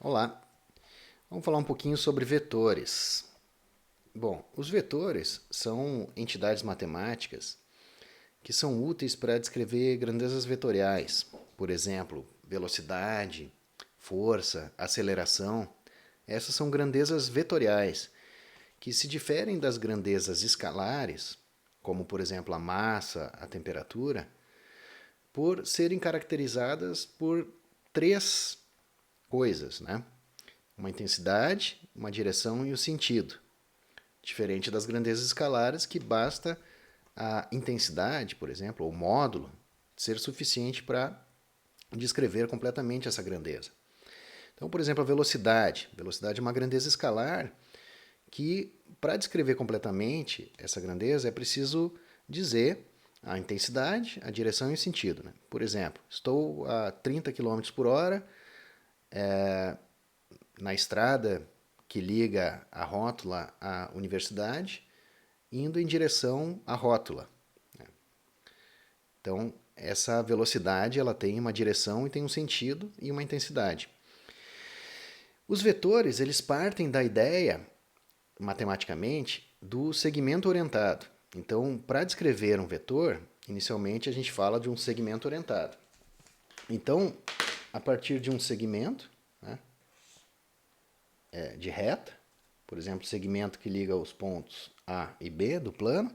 Olá, vamos falar um pouquinho sobre vetores. Bom, os vetores são entidades matemáticas que são úteis para descrever grandezas vetoriais, por exemplo, velocidade, força, aceleração. Essas são grandezas vetoriais que se diferem das grandezas escalares, como por exemplo a massa, a temperatura, por serem caracterizadas por três coisas, né? Uma intensidade, uma direção e o sentido. Diferente das grandezas escalares, que basta a intensidade, por exemplo, ou módulo, ser suficiente para descrever completamente essa grandeza. Então, por exemplo, a velocidade. Velocidade é uma grandeza escalar que, para descrever completamente essa grandeza, é preciso dizer a intensidade, a direção e o sentido. Né? Por exemplo, estou a 30 km por hora na estrada que liga a rótula à universidade, indo em direção à rótula. Então, essa velocidade ela tem uma direção e tem um sentido e uma intensidade. Os vetores eles partem da ideia, matematicamente, do segmento orientado. Então, para descrever um vetor, inicialmente a gente fala de um segmento orientado. Então, a partir de um segmento, né, de reta, por exemplo, segmento que liga os pontos A e B do plano,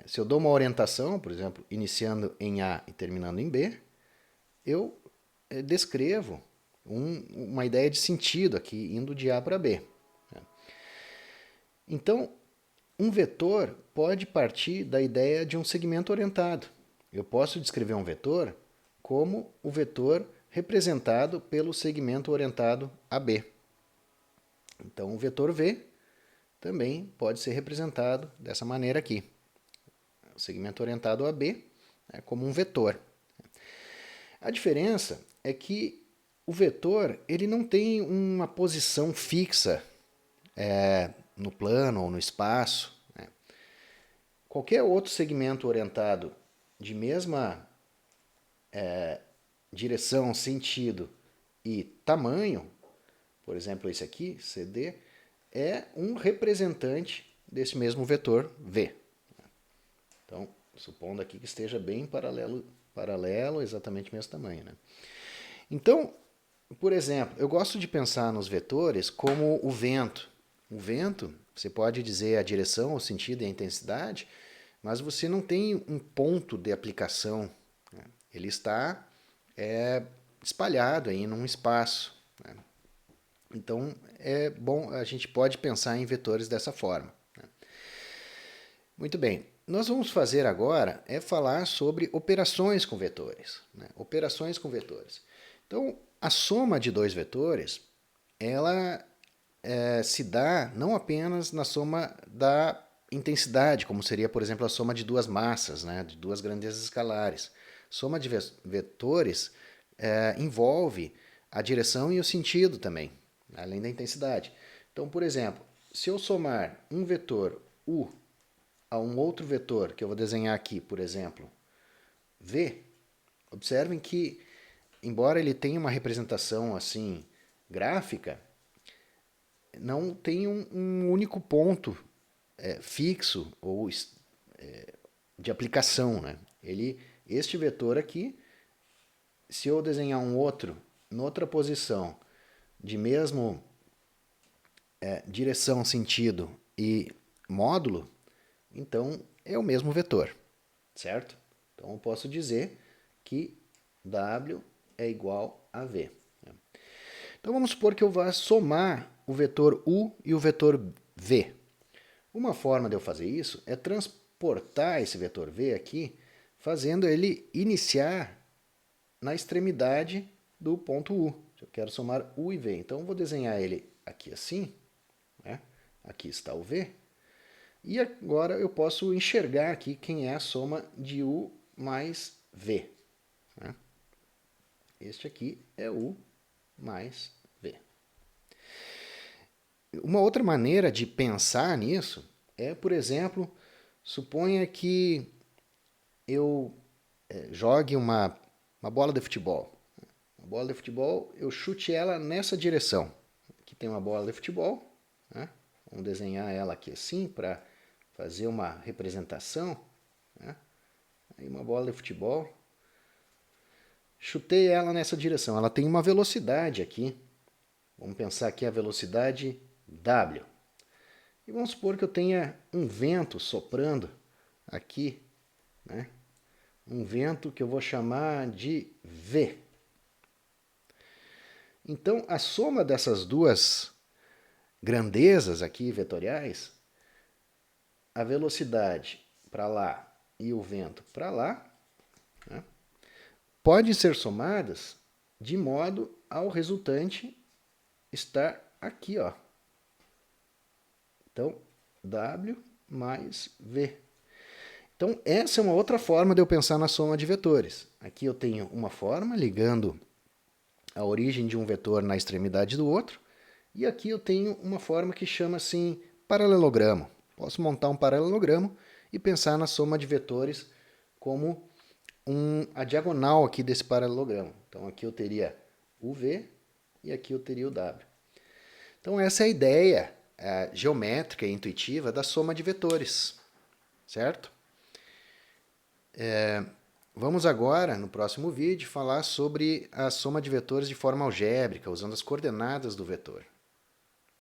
se eu dou uma orientação, por exemplo, iniciando em A e terminando em B, eu descrevo uma ideia de sentido aqui, indo de A para B. Então, um vetor pode partir da ideia de um segmento orientado. Eu posso descrever um vetor como o vetor representado pelo segmento orientado AB. Então, o vetor V também pode ser representado dessa maneira aqui. O segmento orientado AB é como um vetor. A diferença é que o vetor ele não tem uma posição fixa no plano ou no espaço. Né? Qualquer outro segmento orientado de mesma direção, sentido e tamanho, por exemplo, esse aqui, CD, é um representante desse mesmo vetor V. Então, supondo aqui que esteja bem paralelo, exatamente o mesmo tamanho. Né? Então, por exemplo, eu gosto de pensar nos vetores como o vento. O vento, você pode dizer a direção, o sentido e a intensidade, mas você não tem um ponto de aplicação. Né? Ele está espalhado aí num espaço. Né? Então, é bom, a gente pode pensar em vetores dessa forma. Né? Muito bem, nós vamos fazer agora é falar sobre operações com vetores. Né? Operações com vetores. Então, a soma de dois vetores, ela se dá não apenas na soma da intensidade, como seria, por exemplo, a soma de duas massas, né, de duas grandezas escalares. Soma de vetores envolve a direção e o sentido também, além da intensidade. Então, por exemplo, se eu somar um vetor U a um outro vetor, que eu vou desenhar aqui, por exemplo, V, observem que, embora ele tenha uma representação assim gráfica, não tem um único ponto fixo ou de aplicação. Né? Este vetor aqui, se eu desenhar um outro, noutra posição, de mesmo direção, sentido e módulo, então é o mesmo vetor, certo? Então eu posso dizer que W é igual a V. Então vamos supor que eu vá somar o vetor U e o vetor V. Uma forma de eu fazer isso é transportar esse vetor V aqui, fazendo ele iniciar na extremidade do ponto U. Eu quero somar U e V. Então eu vou desenhar ele aqui assim. Né? Aqui está o V. E agora eu posso enxergar aqui quem é a soma de U mais V. Né? Este aqui é U mais V. Uma outra maneira de pensar nisso é, por exemplo, suponha que eu jogue uma bola de futebol. A bola de futebol, eu chute ela nessa direção. Aqui tem uma bola de futebol, né? Vamos desenhar ela aqui assim para fazer uma representação, né? Aí uma bola de futebol. Chutei ela nessa direção. Ela tem uma velocidade aqui. Vamos pensar aqui a velocidade W. E vamos supor que eu tenha um vento soprando aqui, né? Um vento que eu vou chamar de V. Então, a soma dessas duas grandezas aqui vetoriais, a velocidade para lá e o vento para lá, né, podem ser somadas de modo ao resultante estar aqui, ó. Então, W mais V. Então, essa é uma outra forma de eu pensar na soma de vetores. Aqui eu tenho uma forma ligando a origem de um vetor na extremidade do outro, e aqui eu tenho uma forma que chama assim paralelogramo. Posso montar um paralelogramo e pensar na soma de vetores como a diagonal aqui desse paralelogramo. Então aqui eu teria o V e aqui eu teria o W. Então essa é a ideia geométrica e intuitiva da soma de vetores, certo? Vamos agora, no próximo vídeo, falar sobre a soma de vetores de forma algébrica, usando as coordenadas do vetor.